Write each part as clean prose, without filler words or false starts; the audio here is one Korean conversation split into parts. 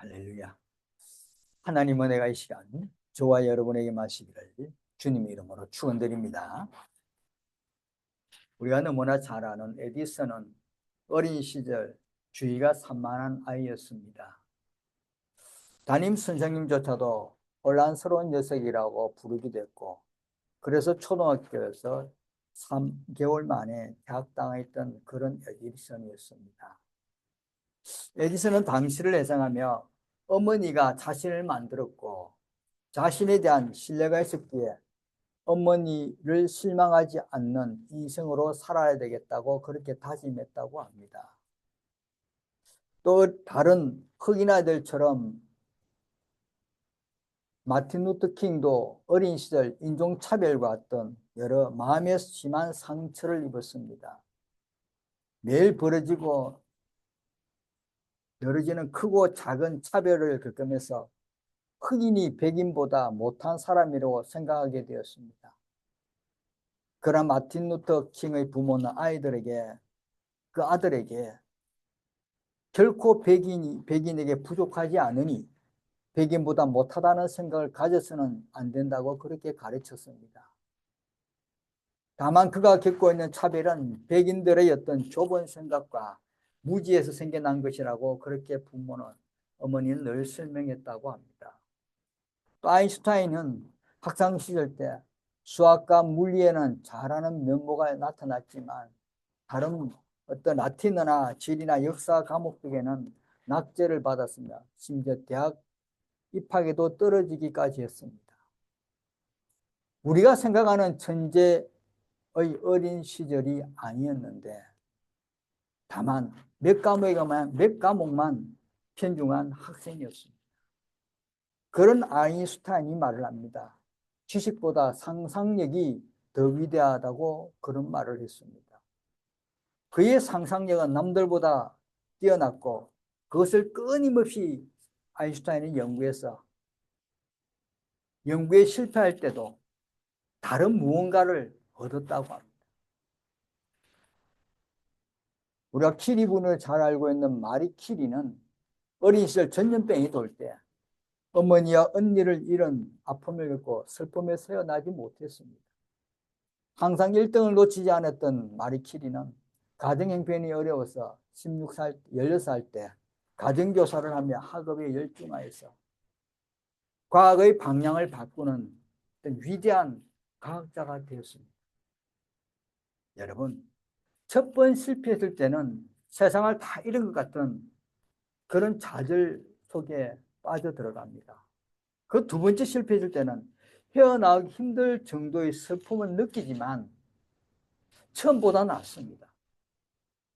할렐루야. 하나님 은혜가 이 시간 저와 여러분에게 마시기를 주님의 이름으로 축원드립니다. 우리가 너무나 잘 아는 에디슨은 어린 시절 주의가 산만한 아이였습니다. 담임 선생님조차도 혼란스러운 녀석이라고 부르기도 했고, 그래서 초등학교에서 3개월 만에 퇴학당했던 그런 에디슨이었습니다. 에디슨은 당시를 예상하며 어머니가 자신을 만들었고 자신에 대한 신뢰가 있었기에 어머니를 실망하지 않는 이성으로 살아야 되겠다고 그렇게 다짐했다고 합니다. 또 다른 흑인 아이들처럼 마틴 루터 킹도 어린 시절 인종차별과 같은 여러 마음의 심한 상처를 입었습니다. 매일 벌어지는 크고 작은 차별을 겪으면서 흑인이 백인보다 못한 사람이라고 생각하게 되었습니다. 그러나 마틴 루터 킹의 부모는 그 아들에게 결코 백인에게 부족하지 않으니 백인보다 못하다는 생각을 가져서는 안 된다고 그렇게 가르쳤습니다. 다만 그가 겪고 있는 차별은 백인들의 어떤 좁은 생각과 무지에서 생겨난 것이라고 그렇게 어머니는 늘 설명했다고 합니다. 또 아인슈타인은 학창 시절 때 수학과 물리에는 잘하는 면모가 나타났지만 다른 어떤 라틴어나 지리나 역사 과목에는 낙제를 받았습니다. 심지어 대학 입학에도 떨어지기까지 했습니다. 우리가 생각하는 천재의 어린 시절이 아니었는데 다만 몇 과목만 편중한 학생이었습니다. 그런 아인슈타인이 말을 합니다. 지식보다 상상력이 더 위대하다고 그런 말을 했습니다. 그의 상상력은 남들보다 뛰어났고 그것을 끊임없이 아인슈타인이 연구에 실패할 때도 다른 무언가를 얻었다고 합니다. 우리가 키리 분을 잘 알고 있는 마리 키리는 어린 시절 전염병이 돌 때 어머니와 언니를 잃은 아픔을 겪고 슬픔에 새어나지 못했습니다. 항상 1등을 놓치지 않았던 마리 키리는 가정형편이 어려워서 16살 때 가정교사를 하며 학업에 열중하여서 과학의 방향을 바꾸는 위대한 과학자가 되었습니다. 여러분, 첫 번 실패했을 때는 세상을 다 잃은 것 같은 그런 좌절 속에 빠져들어갑니다. 그 두 번째 실패했을 때는 헤어나오기 힘들 정도의 슬픔을 느끼지만 처음보다 낫습니다.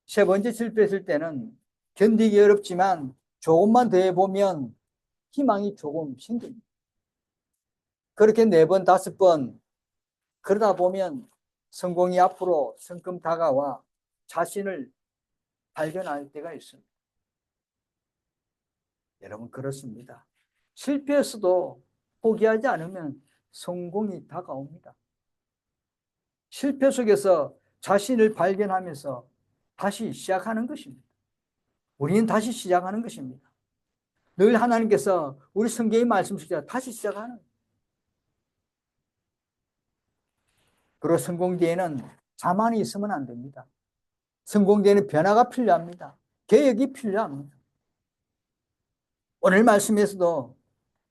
세 번째 실패했을 때는 견디기 어렵지만 조금만 더 해보면 희망이 조금 생깁니다. 그렇게 4번, 5번 그러다 보면 성공이 앞으로 성큼 다가와 자신을 발견할 때가 있습니다. 여러분, 그렇습니다. 실패했어도 포기하지 않으면 성공이 다가옵니다. 실패 속에서 자신을 발견하면서 다시 시작하는 것입니다. 우리는 다시 시작하는 것입니다. 늘 하나님께서 우리 성경의 말씀 속에 다시 시작하는. 그리고 성공 뒤에는 자만이 있으면 안 됩니다. 성공 뒤에는 변화가 필요합니다. 개혁이 필요합니다. 오늘 말씀에서도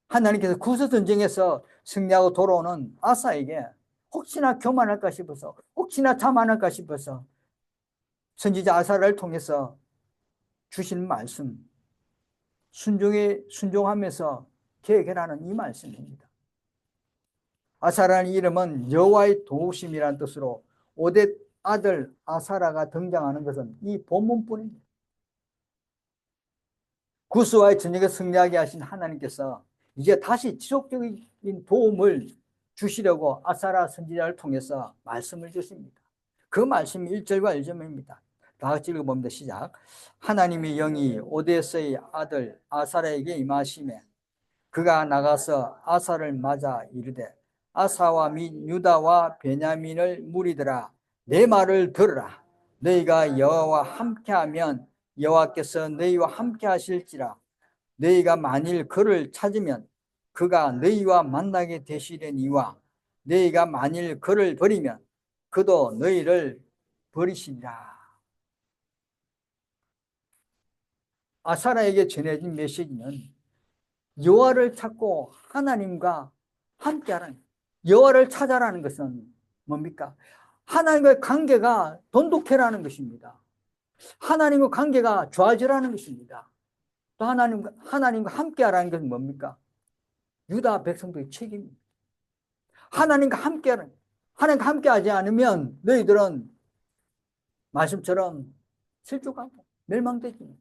하나님께서 구서전쟁에서 승리하고 돌아오는 아사에게 혹시나 교만할까 싶어서, 혹시나 자만할까 싶어서 선지자 아사를 통해서 주신 말씀, 순종하면서 개혁해라는 이 말씀입니다. 아사라는 이름은 여호와의 도우심이라는 뜻으로 오뎃 아들 아사라가 등장하는 것은 이 본문뿐입니다. 구스와의 전쟁에 승리하게 하신 하나님께서 이제 다시 지속적인 도움을 주시려고 아사라 선지자를 통해서 말씀을 주십니다. 그 말씀이 1절과 1절입니다. 다 같이 읽어봅니다. 시작. 하나님의 영이 오뎃의 아들 아사라에게 임하시매 그가 나가서 아사를 맞아 이르되 아사와 및 유다와 베냐민을 무리들아 내 말을 들으라. 너희가 여호와와 함께하면 여호와께서 너희와 함께 하실지라. 너희가 만일 그를 찾으면 그가 너희와 만나게 되시려니와 너희가 만일 그를 버리면 그도 너희를 버리시리라. 아사라에게 전해진 메시지는 여호와를 찾고 하나님과 함께하라는, 여호와를 찾아라는 것은 뭡니까? 하나님과의 관계가 돈독해라는 것입니다. 하나님과 관계가 좋아지라는 것입니다. 또 하나님과 함께하라는 것은 뭡니까? 유다 백성들의 책임입니다. 하나님과 함께하는, 하나님과 함께하지 않으면 너희들은 말씀처럼 실족하고 멸망되지.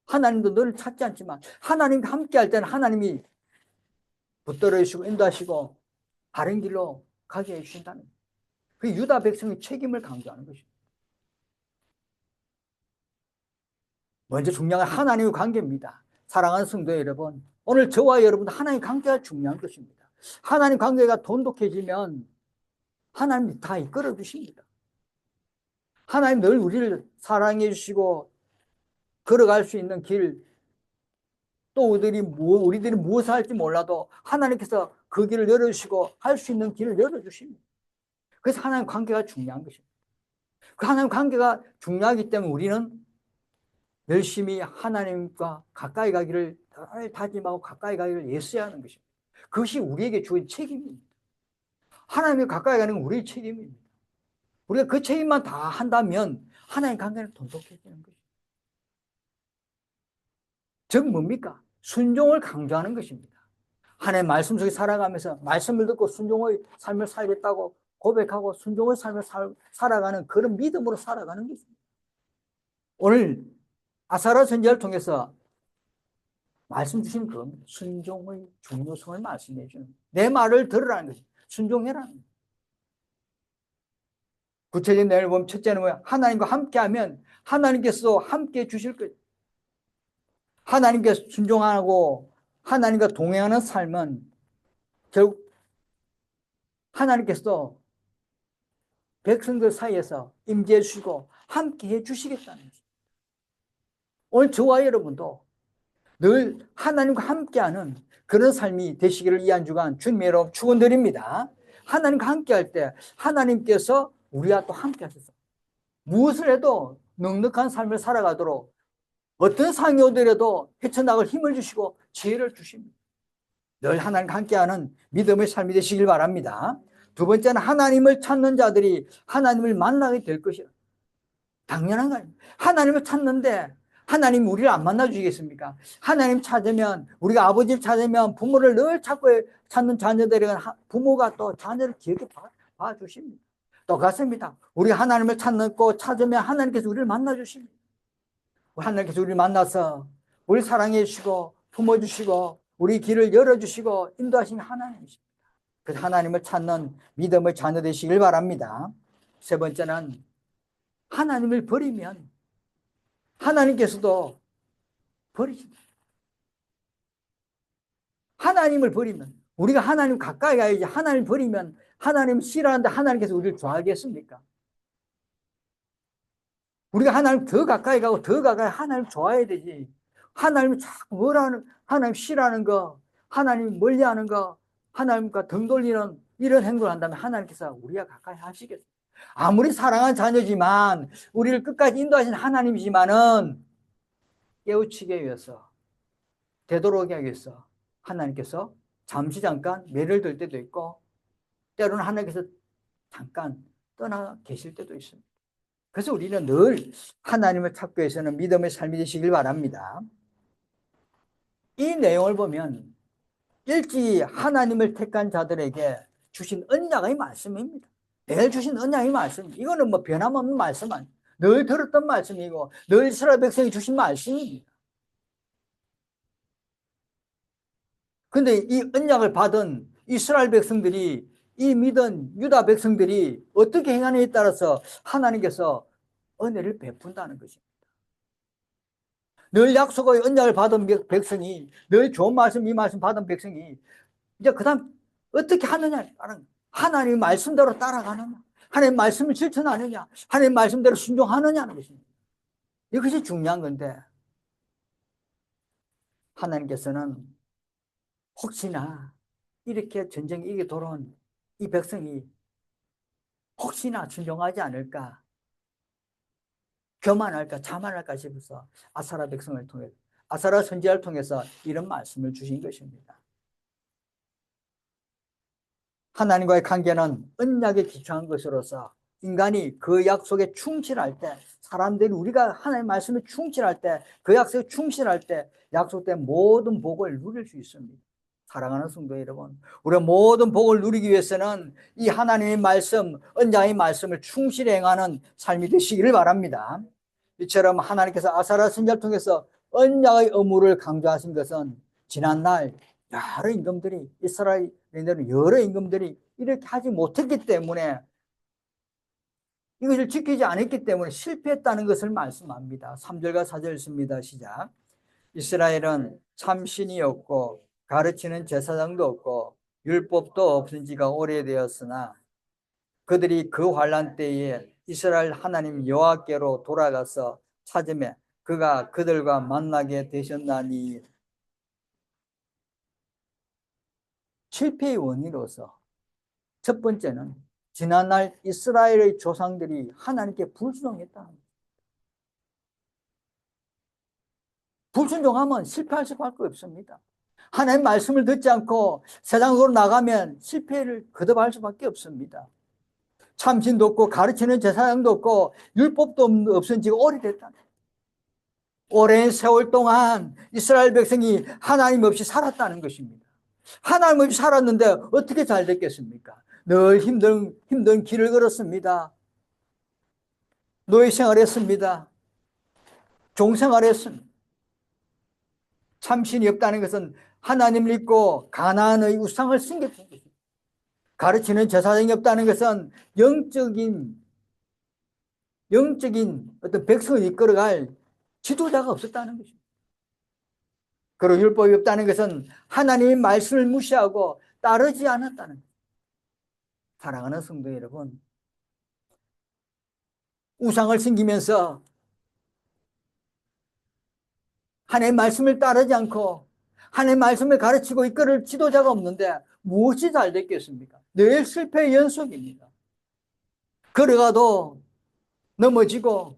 하나님도 너를 찾지 않지만 하나님과 함께할 때는 하나님이 붙들어 주시고 인도하시고 바른 길로 가게 해주신다는, 그 유다 백성의 책임을 강조하는 것입니다. 먼저 중요한 건 하나님의 관계입니다. 사랑하는 성도 여러분, 오늘 저와 여러분도 하나님의 관계가 중요한 것입니다. 하나님 관계가 돈독해지면 하나님이 다 이끌어 주십니다. 하나님 늘 우리를 사랑해 주시고 걸어갈 수 있는 길, 또 우리들이 무엇을 할지 몰라도 하나님께서 그 길을 열어주시고 할 수 있는 길을 열어주십니다. 그래서 하나님 관계가 중요한 것입니다. 그 하나님 관계가 중요하기 때문에 우리는 열심히 하나님과 가까이 가기를 늘 다짐하고 가까이 가기를 애써야 하는 것입니다. 그것이 우리에게 주어진 책임입니다. 하나님과 가까이 가는 건 우리의 책임입니다. 우리가 그 책임만 다 한다면 하나님 관계는 돈독해지는 것입니다. 즉 뭡니까? 순종을 강조하는 것입니다. 하나님 말씀 속에 살아가면서 말씀을 듣고 순종의 삶을 살겠다고 고백하고 순종의 삶을 살아가는 그런 믿음으로 살아가는 것입니다. 오늘 아사라 선지자를 통해서 말씀 주신 겁니다. 순종의 중요성을 말씀해 주는, 내 말을 들으라는 것입니다. 순종해라는 것입니다. 구체적인 내용을 보면 첫째는 뭐야? 하나님과 함께하면 하나님께서 함께해 주실 것. 하나님께 순종하고 하나님과 동행하는 삶은 결국 하나님께서 백성들 사이에서 임재해 주시고 함께해 주시겠다는 것입니다. 오늘 저와 여러분도 늘 하나님과 함께하는 그런 삶이 되시기를 이 한 주간 주님의 이름으로 축원드립니다. 하나님과 함께할 때 하나님께서 우리와 또 함께하셔서 무엇을 해도 넉넉한 삶을 살아가도록 어떤 상이 오더라도 헤쳐나갈 힘을 주시고 지혜를 주십니다. 늘 하나님과 함께하는 믿음의 삶이 되시길 바랍니다. 두 번째는 하나님을 찾는 자들이 하나님을 만나게 될 것이라. 당연한 거 아닙니까? 하나님을 찾는데 하나님 우리를 안 만나주시겠습니까? 하나님 찾으면, 우리가 아버지를 찾으면 부모를 늘 찾는 자녀들에게 부모가 또 자녀를 기억해 봐주십니다. 똑같습니다. 우리 하나님을 찾으면 하나님께서 우리를 만나주십니다. 하나님께서 우리를 만나서 우리 사랑해 주시고 품어주시고 우리 길을 열어주시고 인도하시는 하나님이십니다. 그래서 하나님을 찾는 믿음의 자녀 되시길 바랍니다. 세 번째는 하나님을 버리면 하나님께서도 버리십니다. 하나님을 버리면, 우리가 하나님 가까이 가야지, 하나님을 버리면 하나님 싫어하는데 하나님께서 우리를 좋아하겠습니까? 우리가 하나님 더 가까이 가고 더 가까이 하나님 좋아해야 되지. 하나님을 자꾸 뭐라는, 하나님 싫어하는 거, 하나님 멀리하는 거, 하나님과 등 돌리는 이런 행동을 한다면 하나님께서 우리가 가까이 하시겠어요? 아무리 사랑하는 자녀지만 우리를 끝까지 인도하신 하나님이지만은 깨우치기 위해서, 되도록이기 위해서 하나님께서 잠깐 매를 들 때도 있고 때로는 하나님께서 잠깐 떠나 계실 때도 있습니다. 그래서 우리는 늘 하나님을 찾기 위해서는 믿음의 삶이 되시길 바랍니다. 이 내용을 보면 일찍이 하나님을 택한 자들에게 주신 언약의 말씀입니다. 늘 주신 언약의 말씀입니다. 이거는 뭐 변함없는 말씀 아니에요. 늘 들었던 말씀이고 늘 이스라엘 백성이 주신 말씀입니다. 그런데 이 언약을 받은 이스라엘 백성들이, 이 믿은 유다 백성들이 어떻게 행하느냐에 따라서 하나님께서 은혜를 베푼다는 것입니다. 늘 약속의 언약을 받은 백성이, 늘 좋은 말씀, 이 말씀 받은 백성이 이제 그 다음 어떻게 하느냐, 하나님의 말씀대로 따라가느냐, 하나님의 말씀을 실천하느냐, 하나님의 말씀대로 순종하느냐는 것입니다. 이것이 중요한 건데 하나님께서는 혹시나 이렇게 전쟁이 이게 돌아온 이 백성이 혹시나 순종하지 않을까, 교만할까, 자만할까 싶어서 아사라 백성을 통해, 아사라 선지자를 통해서 이런 말씀을 주신 것입니다. 하나님과의 관계는 언약에 기초한 것으로서 인간이 그 약속에 충실할 때, 사람들이 우리가 하나님의 말씀에 충실할 때, 그 약속에 충실할 때 약속된 모든 복을 누릴 수 있습니다. 사랑하는 성도 여러분, 우리가 모든 복을 누리기 위해서는 이 하나님의 말씀, 언약의 말씀을 충실히 행하는 삶이 되시기를 바랍니다. 이처럼 하나님께서 아사라 선지자를 통해서 언약의 의무를 강조하신 것은 지난날 여러 임금들이, 이스라엘인들은 여러 임금들이 이렇게 하지 못했기 때문에, 이것을 지키지 않았기 때문에 실패했다는 것을 말씀합니다. 3절과 4절 있습니다. 시작. 이스라엘은 참신이 없고 가르치는 제사장도 없고 율법도 없은 지가 오래되었으나 그들이 그 환난 때에 이스라엘 하나님 여호와께로 돌아가서 찾으매 그가 그들과 만나게 되셨나니. 실패의 원인으로서 첫 번째는 지난날 이스라엘의 조상들이 하나님께 불순종했다는 거예요. 불순종하면 실패할 수밖에 없습니다. 하나님 말씀을 듣지 않고 세상으로 나가면 실패를 거듭할 수밖에 없습니다. 참신도 없고 가르치는 제사장도 없고 율법도 없은 지가 오래됐다. 오랜 세월 동안 이스라엘 백성이 하나님 없이 살았다는 것입니다. 하나님 없이 살았는데 어떻게 잘 됐겠습니까? 늘 힘든 길을 걸었습니다. 노예 생활했습니다. 종생활했습니다. 참신이 없다는 것은 하나님을 믿고 가나안의 우상을 숨겼던 것입니다. 가르치는 제사장이 없다는 것은 영적인 어떤 백성을 이끌어갈 지도자가 없었다는 것입니다. 그리고 율법이 없다는 것은 하나님의 말씀을 무시하고 따르지 않았다는 것입니다. 사랑하는 성도 여러분, 우상을 섬기면서 하나님의 말씀을 따르지 않고 하나님의 말씀을 가르치고 이끌을 지도자가 없는데 무엇이 잘 됐겠습니까? 늘 실패의 연속입니다. 걸어가도 넘어지고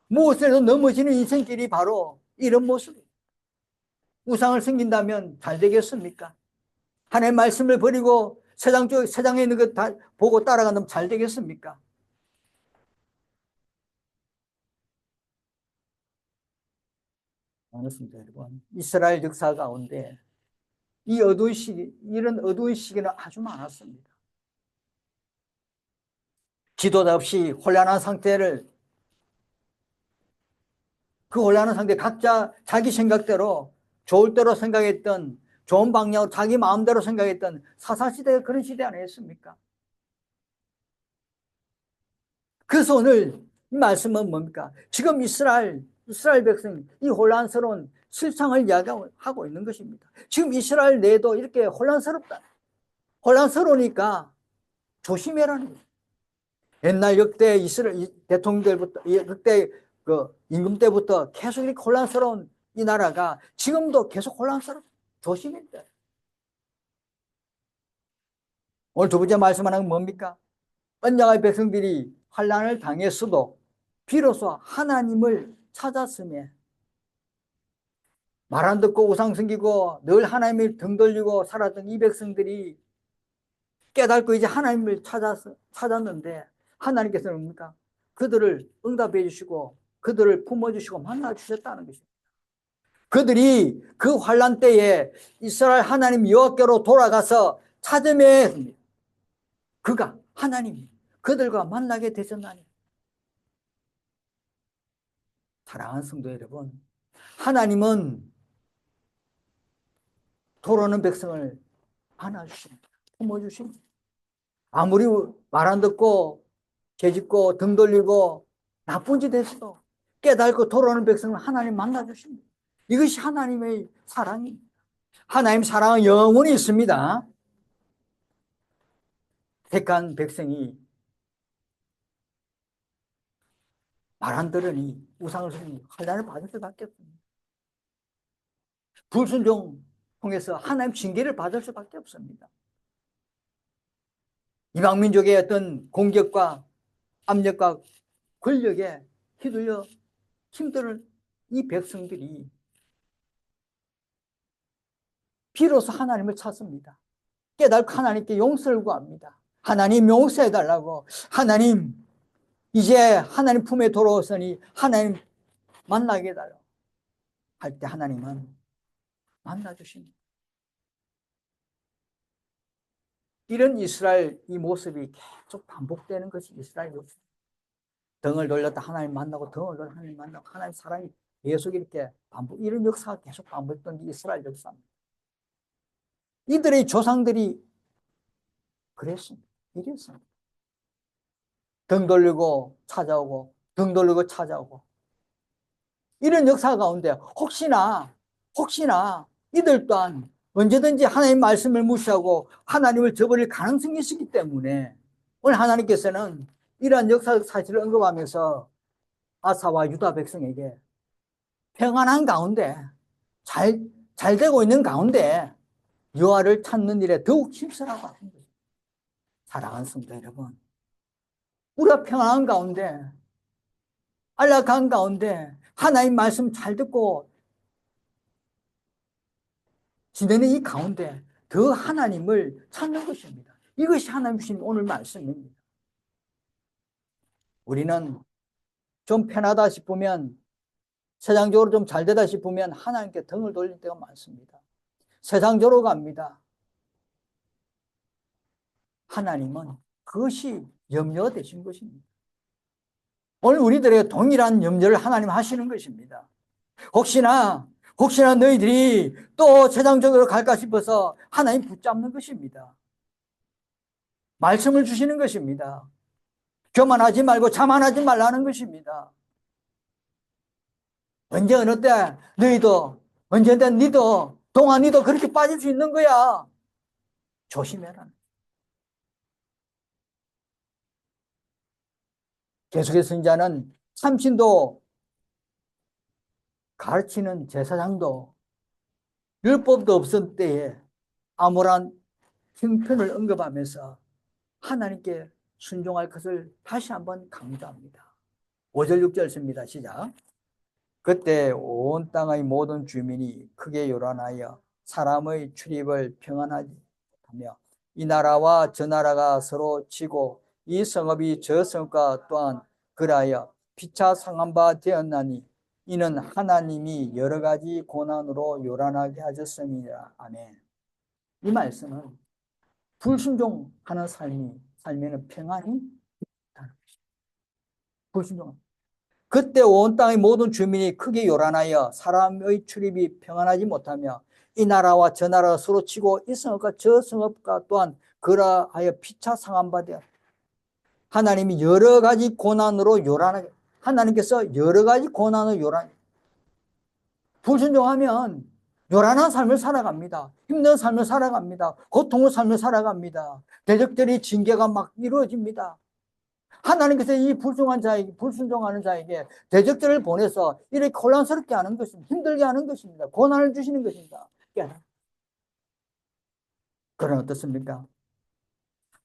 무엇에도 넘어지는 인생길이 바로 이런 모습입니다. 우상을 섬긴다면 잘 되겠습니까? 하나님의 말씀을 버리고 세상에 있는 것 다 보고 따라간다면 잘 되겠습니까? 그렇습니다, 여러분. 이스라엘 역사 가운데 이런 어두운 시기는 아주 많았습니다. 지도자 없이 혼란한 상태를, 그 혼란한 상태 각자 자기 생각대로 좋을 대로 생각했던, 좋은 방향으로 자기 마음대로 생각했던 사사시대가 그런 시대 아니었습니까? 그래서 오늘 이 말씀은 뭡니까? 지금 이스라엘 백성이 이 혼란스러운 실상을 이야기하고 있는 것입니다. 지금 이스라엘 내도 이렇게 혼란스럽다. 혼란스러우니까 조심해라는 거예요. 옛날 역대 이스라엘 대통령들부터, 역대 그 임금 때부터 계속 이렇게 혼란스러운 이 나라가 지금도 계속 혼란스럽다. 조심해야 돼. 오늘 두 번째 말씀하는 건 뭡니까? 언약의 백성들이 환난을 당했어도 비로소 하나님을 찾았음에, 말 안 듣고 우상 섬기고 늘 하나님을 등 돌리고 살았던 이 백성들이 깨닫고 이제 하나님을 찾았는데 하나님께서는 뭡니까? 그들을 응답해 주시고 그들을 품어주시고 만나주셨다는 것입니다. 그들이 그 환난 때에 이스라엘 하나님 여호와께로 돌아가서 찾음에 그가 하나님이 그들과 만나게 되셨나니. 사랑하는 성도 여러분, 하나님은 돌아오는 백성을 안아주십니다. 품어주십니다. 아무리 말 안 듣고 죄짓고 등 돌리고 나쁜 짓 했어도 깨닫고 돌아오는 백성을 하나님 만나주십니다. 이것이 하나님의 사랑입니다. 하나님 사랑은 영원히 있습니다. 택한 백성이 말 안 들으니 우상을 섬기니 환난을 받을 수밖에 없습니다. 불순종 통해서 하나님 징계를 받을 수밖에 없습니다. 이방민족의 어떤 공격과 압력과 권력에 휘둘려 힘들은 이 백성들이 비로소 하나님을 찾습니다. 깨닫고 하나님께 용서를 구합니다. 하나님 용서해달라고. 하나님 이제 하나님 품에 돌아오서니 하나님 만나게 해달라고 할 때 하나님은 만나주십니다. 이런 이스라엘 이 모습이 계속 반복되는 것이 이스라엘 모습. 등을 돌렸다 하나님 만나고 등을 돌렸다 하나님 만나고 하나님 사랑이 계속 이렇게 반복, 이런 역사가 계속 반복된 게 이스라엘 역사입니다. 이들의 조상들이 그랬습니다. 이랬습니다. 등 돌리고 찾아오고 등 돌리고 찾아오고 이런 역사 가운데 혹시나 이들 또한 언제든지 하나님 말씀을 무시하고 하나님을 저버릴 가능성이 있기 때문에 오늘 하나님께서는 이러한 역사 사실을 언급하면서 아사와 유다 백성에게 평안한 가운데 잘 되고 있는 가운데 여호와를 찾는 일에 더욱 힘쓰라고 하는 거예요. 사랑하는 성도 여러분, 우리가 평안한 가운데 안락한 가운데 하나님 말씀 잘 듣고 지내는 이 가운데 더 하나님을 찾는 것입니다. 이것이 하나님 주신 오늘 말씀입니다. 우리는 좀 편하다 싶으면 세상적으로 좀 잘 되다 싶으면 하나님께 등을 돌릴 때가 많습니다. 세상적으로 갑니다. 하나님은 그것이 염려가 되신 것입니다. 오늘 우리들에게 동일한 염려를 하나님 하시는 것입니다. 혹시나 너희들이 또 세상적으로 갈까 싶어서 하나님 붙잡는 것입니다. 말씀을 주시는 것입니다. 교만하지 말고 자만하지 말라는 것입니다. 언제 어느 때 너희도 언제든 니도 동안 니도 그렇게 빠질 수 있는 거야. 조심해라. 계속해서 선지자는 참신도 가르치는 제사장도 율법도 없을 때에 암울한 형편을 언급하면서 하나님께 순종할 것을 다시 한번 강조합니다. 5절 6절 씁니다. 시작. 그때 온 땅의 모든 주민이 크게 요란하여 사람의 출입을 평안하지 못하며 이 나라와 저 나라가 서로 치고 이 성읍이 저 성읍과 또한 그라하여 피차 상한 바 되었나니 이는 하나님이 여러 가지 고난으로 요란하게 하셨음이라. 아멘. 이 말씀은 불순종하는 삶에는 평안이 있다는 것입니다. 불순종. 그때 온 땅의 모든 주민이 크게 요란하여 사람의 출입이 평안하지 못하며 이 나라와 저 나라가 서로 치고 이 성읍과 저 성읍과 또한 그라하여 피차 상한 바 되었다. 하나님이 여러 가지 고난으로 요란하게, 하나님께서 여러 가지 고난으로 불순종하면 요란한 삶을 살아갑니다. 힘든 삶을 살아갑니다. 고통을 삶을 살아갑니다. 대적들이 징계가 막 이루어집니다. 하나님께서 이 불순종하는 자에게 대적들을 보내서 이렇게 혼란스럽게 하는 것입니다. 힘들게 하는 것입니다. 고난을 주시는 것입니다. 그건 어떻습니까?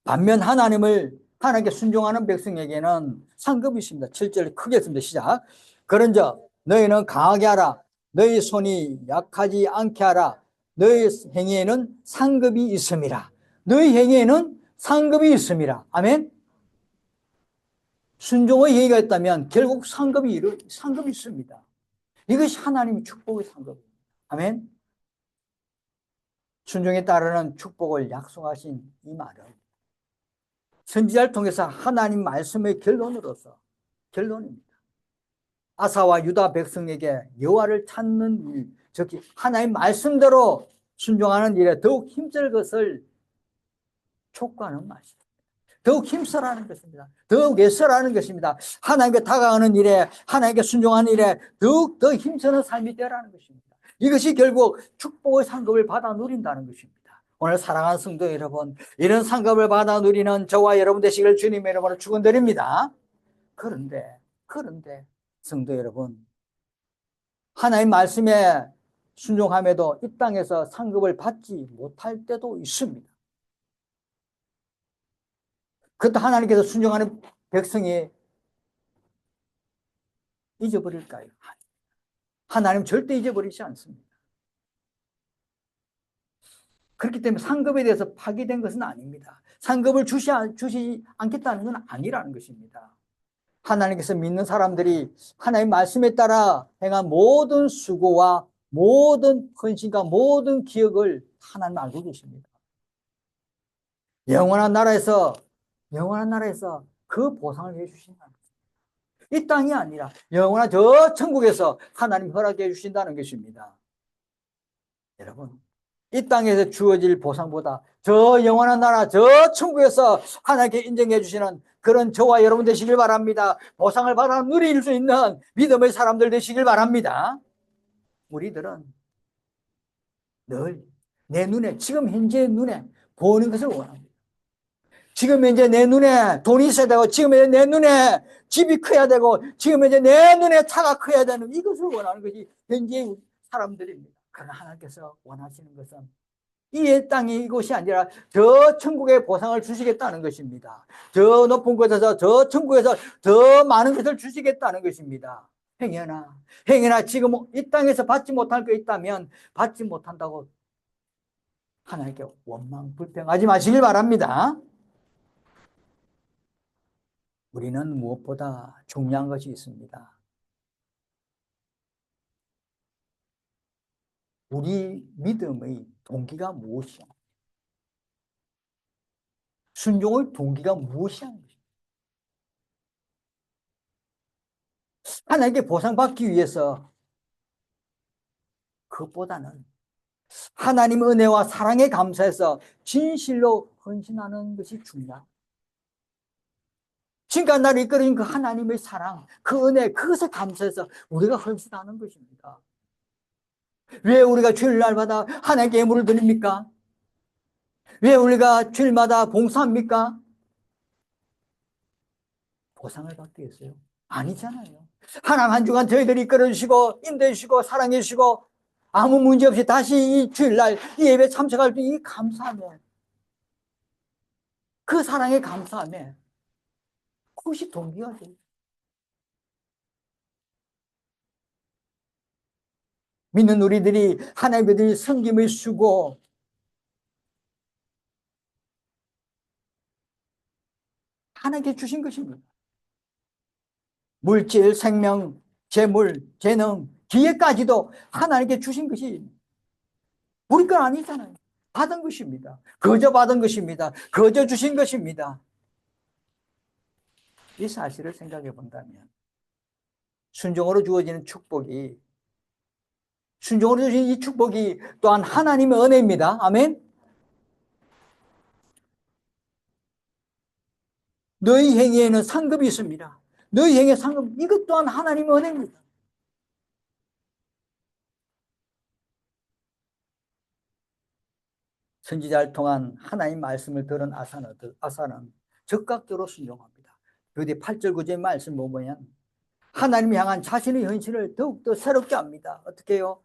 반면 하나님께 순종하는 백성에게는 상급이 있습니다. 7절 크게 씁니다. 시작. 그런즉 너희는 강하게 하라. 너희 손이 약하지 않게 하라. 너희 행위에는 상급이 있음이라. 너희 행위에는 상급이 있음이라. 아멘. 순종의 행위가 있다면 결국 상급이 있습니다. 이것이 하나님의 축복의 상급입니다. 아멘. 순종에 따르는 축복을 약속하신 이 말은 선지자를 통해서 하나님 말씀의 결론입니다. 아사와 유다 백성에게 여호와를 찾는 일, 즉 하나님 말씀대로 순종하는 일에 더욱 힘쓸 것을 촉구하는 말씀입니다. 더욱 힘쓰라는 것입니다. 더욱 애쓰라는 것입니다. 하나님께 다가가는 일에, 하나님께 순종하는 일에 더욱 더 힘쓰는 삶이 되라는 것입니다. 이것이 결국 축복의 상급을 받아 누린다는 것입니다. 오늘 사랑하는 성도 여러분, 이런 상급을 받아 누리는 저와 여러분 되시길 주님의 이름으로 축원드립니다. 그런데 성도 여러분, 하나님 말씀에 순종함에도 이 땅에서 상급을 받지 못할 때도 있습니다. 그것도 하나님께서 순종하는 백성이 잊어버릴까요? 하나님 절대 잊어버리지 않습니다. 그렇기 때문에 상급에 대해서 파기된 것은 아닙니다. 상급을 주시 않겠다는 건 아니라는 것입니다. 하나님께서 믿는 사람들이 하나님 말씀에 따라 행한 모든 수고와 모든 헌신과 모든 기억을 하나님 알고 계십니다. 영원한 나라에서 그 보상을 해주신다. 이 땅이 아니라 영원한 저 천국에서 하나님 허락해 주신다는 것입니다. 여러분, 이 땅에서 주어질 보상보다 저 영원한 나라, 저 천국에서 하나님께 인정해 주시는 그런 저와 여러분 되시길 바랍니다. 보상을 받아 누릴 수 있는 믿음의 사람들 되시길 바랍니다. 우리들은 늘 내 눈에, 지금 현재 눈에 보는 것을 원합니다. 지금 현재 내 눈에 돈이 있어야 되고, 지금 현재 내 눈에 집이 커야 되고, 지금 현재 내 눈에 차가 커야 되는 이것을 원하는 것이 현재 사람들입니다. 그러나 하나님께서 원하시는 것은 이 땅이 이곳이 아니라 저 천국의 보상을 주시겠다는 것입니다. 저 높은 곳에서, 저 천국에서 더 많은 것을 주시겠다는 것입니다. 행여나 지금 이 땅에서 받지 못할 게 있다면 받지 못한다고 하나님께 원망 불평하지 마시길 바랍니다. 우리는 무엇보다 중요한 것이 있습니다. 우리 믿음의 동기가 무엇이야? 순종의 동기가 무엇이냐는 것입니다. 하나님께 보상받기 위해서 그것보다는 하나님의 은혜와 사랑에 감사해서 진실로 헌신하는 것이 중요합니다. 지금까지 나를 이끌어준 그 하나님의 사랑, 그 은혜, 그것에 감사해서 우리가 헌신하는 것입니다. 왜 우리가 주일날마다 하나님께 예물을 드립니까? 왜 우리가 주일마다 봉사합니까? 보상을 받기 위해서요? 아니잖아요. 하나님 한 주간 저희들이 이끌어주시고 인도해주시고 사랑해주시고 아무 문제 없이 다시 이 주일날 이 예배 참석할 때 이 감사함에, 그 사랑에 감사함에 그것이 동기가 돼요. 믿는 우리들이 하나님의 섬김의 수고, 하나님께 주신 것입니다. 물질, 생명, 재물, 재능, 기회까지도 하나님께 주신 것이 우리 건 아니잖아요. 받은 것입니다. 거저 받은 것입니다. 거저 주신 것입니다. 이 사실을 생각해 본다면 순종으로 주어지는 축복이, 순종으로 주어진 이 축복이 또한 하나님의 은혜입니다. 아멘. 너희 행위에는 상급이 있습니다. 너희 행위의 상급, 이것 또한 하나님의 은혜입니다. 선지자를 통한 하나님 말씀을 들은 아사는 적극적으로 순종합니다. 그뒤 8절 9절 말씀 보면 하나님 향한 자신의 현실을 더욱더 새롭게 합니다. 어떻게 해요?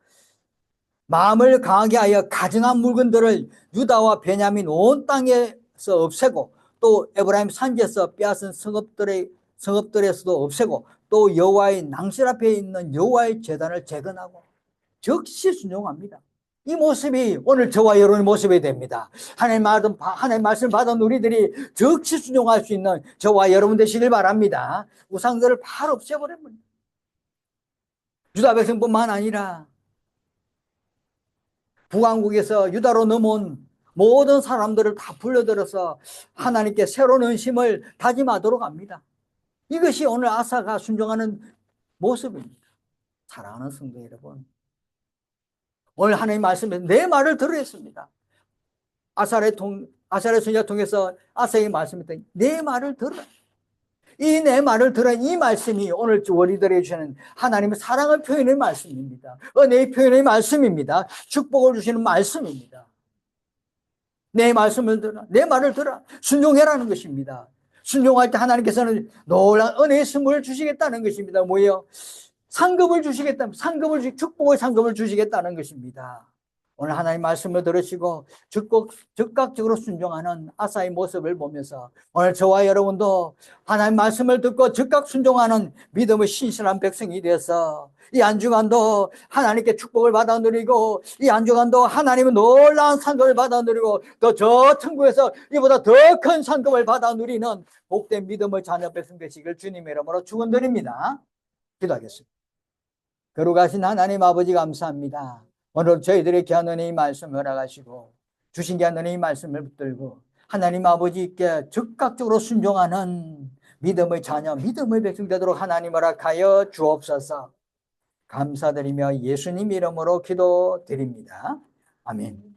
마음을 강하게 하여 가증한 물건들을 유다와 베냐민 온 땅에서 없애고, 또 에브라임 산지에서 빼앗은 성읍들에서도 없애고, 또 여호와의 낭실 앞에 있는 여호와의 제단을 재건하고 즉시 순종합니다. 이 모습이 오늘 저와 여러분의 모습이 됩니다. 하나님 말씀 받은 우리들이 즉시 순종할 수 있는 저와 여러분 되시길 바랍니다. 우상들을 바로 없애버립니다. 유다 백성뿐만 아니라 북왕국에서 유다로 넘어온 모든 사람들을 다 불러들여서 하나님께 새로운 헌심을 다짐하도록 합니다. 이것이 오늘 아사가 순종하는 모습입니다. 사랑하는 성도 여러분, 오늘 하나님 말씀에 내 말을 들으라 했습니다. 아사의 선지자 통해서 아사에게 말씀했더니 내 말을 들으라. 이 내 말을 들어, 이 말씀이 오늘 우리들에게 주시는 하나님의 사랑을 표현의 말씀입니다. 은혜의 표현의 말씀입니다. 축복을 주시는 말씀입니다. 내 말씀을 들어, 내 말을 들어 순종해라는 것입니다. 순종할 때 하나님께서는 놀라운 은혜의 선물을 주시겠다는 것입니다. 뭐예요? 상급을 주시겠다면 축복의 상급을 주시겠다는 것입니다. 오늘 하나님 말씀을 들으시고 즉각적으로 순종하는 아사의 모습을 보면서 오늘 저와 여러분도 하나님 말씀을 듣고 즉각 순종하는 믿음의 신실한 백성이 되어서 이 한 주간도 하나님께 축복을 받아 누리고 이 한 주간도 하나님의 놀라운 상급을 받아 누리고 또 저 천국에서 이보다 더 큰 상급을 받아 누리는 복된 믿음의 자녀 백성 되시길 주님의 이름으로 축원드립니다. 기도하겠습니다. 거룩하신 하나님 아버지 감사합니다. 오늘 저희들의 귀한 은혜의 말씀을 허락하시고 주신 귀한 은혜의 말씀을 붙들고 하나님 아버지께 즉각적으로 순종하는 믿음의 자녀, 믿음의 백성 되도록 하나님 허락하여 주옵소서. 감사드리며 예수님 이름으로 기도드립니다. 아멘.